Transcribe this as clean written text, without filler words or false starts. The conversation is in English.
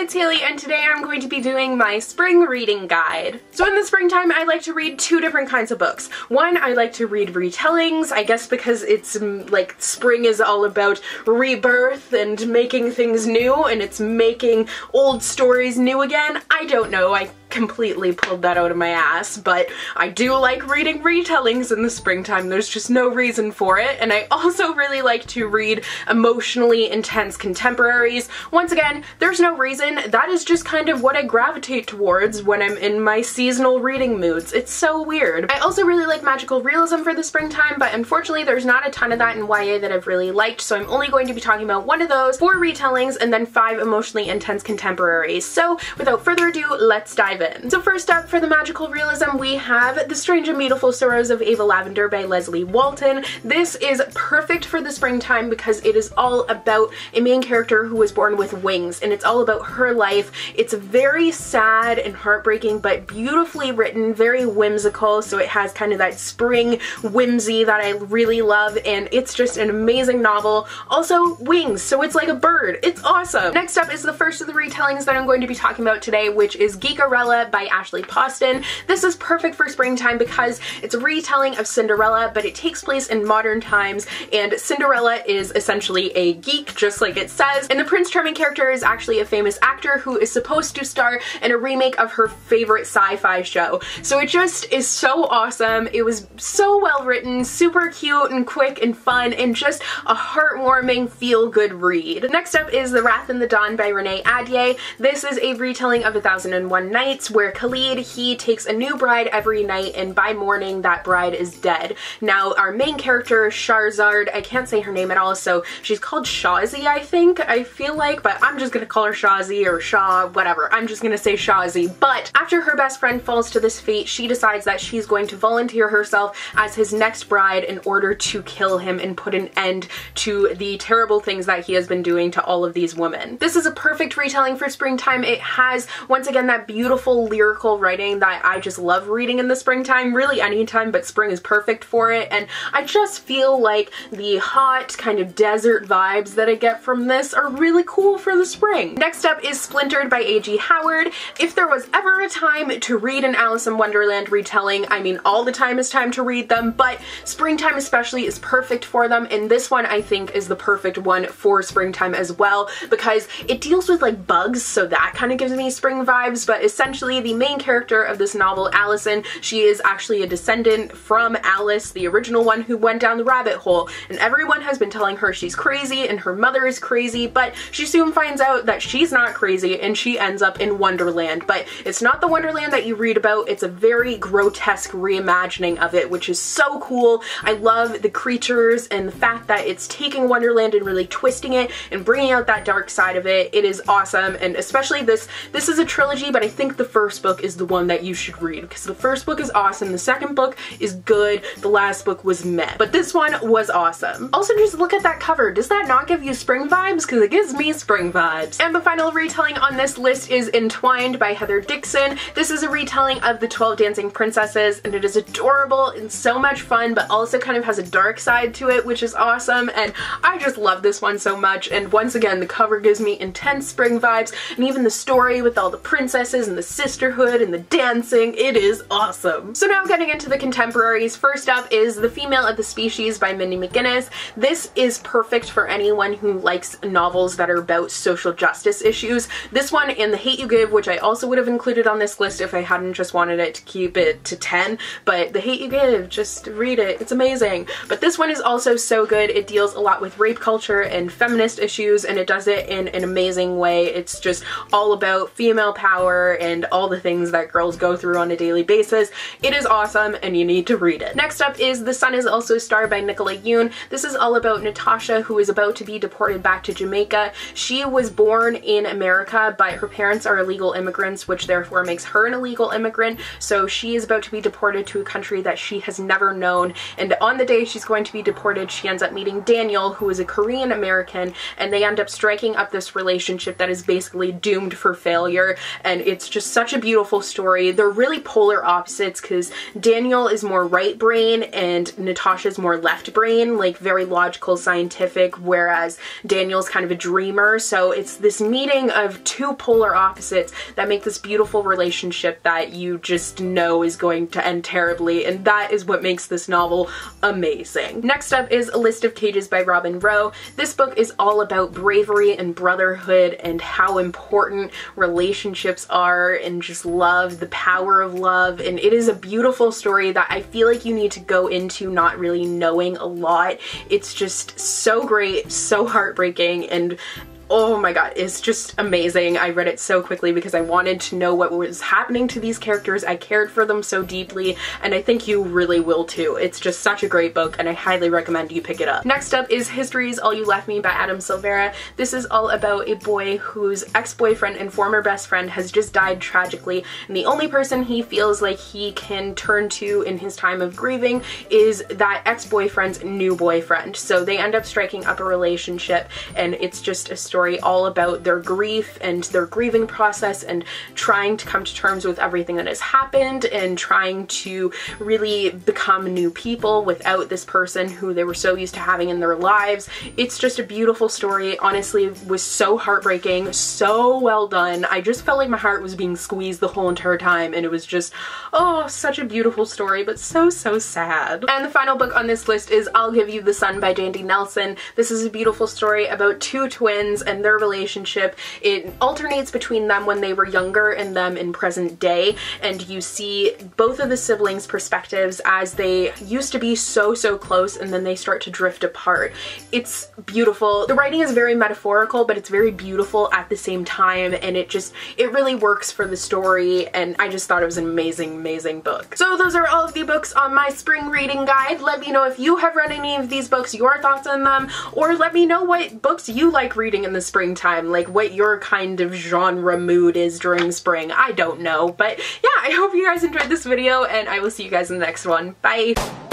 it's Hailey, and today I'm going to be doing my spring reading guide. So in the springtime, I like to read two different kinds of books. One, I like to read retellings, I guess because it's like spring is all about rebirth and making things new, and it's making old stories new again. I don't know, I completely pulled that out of my ass, but I do like reading retellings in the springtime. There's just no reason for it. And I also really like to read emotionally intense contemporaries. Once again, there's no reason. That is just kind of what I gravitate towards when I'm in my seasonal reading moods. It's so weird. I also really like magical realism for the springtime, but unfortunately there's not a ton of that in YA that I've really liked, so I'm only going to be talking about one of those, 4 retellings, and then 5 emotionally intense contemporaries. So without further ado, let's dive in. So first up, for the magical realism, we have The Strange and Beautiful Sorrows of Ava Lavender by Leslie Walton. This is perfect for the springtime because it is all about a main character who was born with wings, and it's all about her life. It's very sad and heartbreaking, but beautifully written, very whimsical, so it has kind of that spring whimsy that I really love, and it's just an amazing novel. Also, wings, so it's like a bird. It's awesome! Next up is the first of the retellings that I'm going to be talking about today, which is Geekarella by Ashley Poston. This is perfect for springtime because it's a retelling of Cinderella, but it takes place in modern times, and Cinderella is essentially a geek, just like it says, and the Prince Charming character is actually a famous actor who is supposed to star in a remake of her favorite sci-fi show. So it just is so awesome. It was so well written, super cute and quick and fun, and just a heartwarming, feel-good read. Next up is The Wrath in the Dawn by Renee Ahdieh. This is a retelling of 1001 Nights, where Khalid, he takes a new bride every night, and by morning that bride is dead. Now our main character, Shahrazad, I can't say her name at all, so she's called Shawzy, I think, I feel like, but I'm just gonna call her Shawzy or Shaw, whatever. I'm just gonna say Shawzy. But after her best friend falls to this fate, she decides that she's going to volunteer herself as his next bride in order to kill him and put an end to the terrible things that he has been doing to all of these women. This is a perfect retelling for springtime. It has, once again, that beautiful lyrical writing that I just love reading in the springtime, really anytime, but spring is perfect for it, and I just feel like the hot kind of desert vibes that I get from this are really cool for the spring. Next up is Splintered by A.G. Howard. If there was ever a time to read an Alice in Wonderland retelling, I mean all the time is time to read them, but springtime especially is perfect for them, and this one I think is the perfect one for springtime as well because it deals with like bugs, so that kind of gives me spring vibes, but essentially the main character of this novel, Allison, she is actually a descendant from Alice, the original one who went down the rabbit hole, and everyone has been telling her she's crazy and her mother is crazy, but she soon finds out that she's not crazy and she ends up in Wonderland. But it's not the Wonderland that you read about, it's a very grotesque reimagining of it, which is so cool. I love the creatures and the fact that it's taking Wonderland and really twisting it and bringing out that dark side of it. It is awesome, and especially this is a trilogy, but I think the first book is the one that you should read because the first book is awesome, the second book is good, the last book was meh, but this one was awesome. Also, just look at that cover. Does that not give you spring vibes? Because it gives me spring vibes. And the final retelling on this list is Entwined by Heather Dixon. This is a retelling of The 12 Dancing Princesses, and it is adorable and so much fun, but also kind of has a dark side to it, which is awesome, and I just love this one so much. And once again, the cover gives me intense spring vibes, and even the story with all the princesses and the sisterhood and the dancing, it is awesome. So now getting into the contemporaries, first up is The Female of the Species by Mindy McGinnis. This is perfect for anyone who likes novels that are about social justice issues. This one and The Hate U Give, which I also would have included on this list if I hadn't just wanted it to keep it to 10, but The Hate U Give, just read it, it's amazing. But this one is also so good. It deals a lot with rape culture and feminist issues, and it does it in an amazing way. It's just all about female power and all the things that girls go through on a daily basis. It is awesome and you need to read it. Next up is The Sun Is Also Star by Nicola Yoon. This is all about Natasha, who is about to be deported back to Jamaica. She was born in America, but her parents are illegal immigrants, which therefore makes her an illegal immigrant, so she is about to be deported to a country that she has never known, and on the day she's going to be deported, she ends up meeting Daniel, who is a Korean American, and they end up striking up this relationship that is basically doomed for failure, and it's just such a beautiful story. They're really polar opposites because Daniel is more right brain and Natasha's more left brain, like very logical, scientific, whereas Daniel's kind of a dreamer. So it's this meeting of two polar opposites that make this beautiful relationship that you just know is going to end terribly, and that is what makes this novel amazing. Next up is A List of Cages by Robin Rowe. This book is all about bravery and brotherhood and how important relationships are and just love, the power of love, and it is a beautiful story that I feel like you need to go into not really knowing a lot. It's just so great, so heartbreaking, and oh my god, it's just amazing. I read it so quickly because I wanted to know what was happening to these characters. I cared for them so deeply, and I think you really will too. It's just such a great book, and I highly recommend you pick it up. Next up is History Is All You Left Me by Adam Silvera. This is all about a boy whose ex-boyfriend and former best friend has just died tragically, and the only person he feels like he can turn to in his time of grieving is that ex-boyfriend's new boyfriend. So they end up striking up a relationship, and it's just a story all about their grief and their grieving process and trying to come to terms with everything that has happened and trying to really become new people without this person who they were so used to having in their lives. It's just a beautiful story. Honestly, it was so heartbreaking, so well done. I just felt like my heart was being squeezed the whole entire time, and it was just, oh, such a beautiful story, but so sad. And the final book on this list is I'll Give You the Sun by Dandy Nelson. This is a beautiful story about two twins and their relationship. It alternates between them when they were younger and them in present day, and you see both of the siblings' perspectives as they used to be so close and then they start to drift apart. It's beautiful. The writing is very metaphorical, but it's very beautiful at the same time, and it really works for the story, and I just thought it was an amazing book. So those are all of the books on my spring reading guide. Let me know if you have read any of these books, your thoughts on them, or let me know what books you like reading in the springtime, like what your kind of genre mood is during spring. I don't know, but yeah, I hope you guys enjoyed this video, and I will see you guys in the next one. Bye!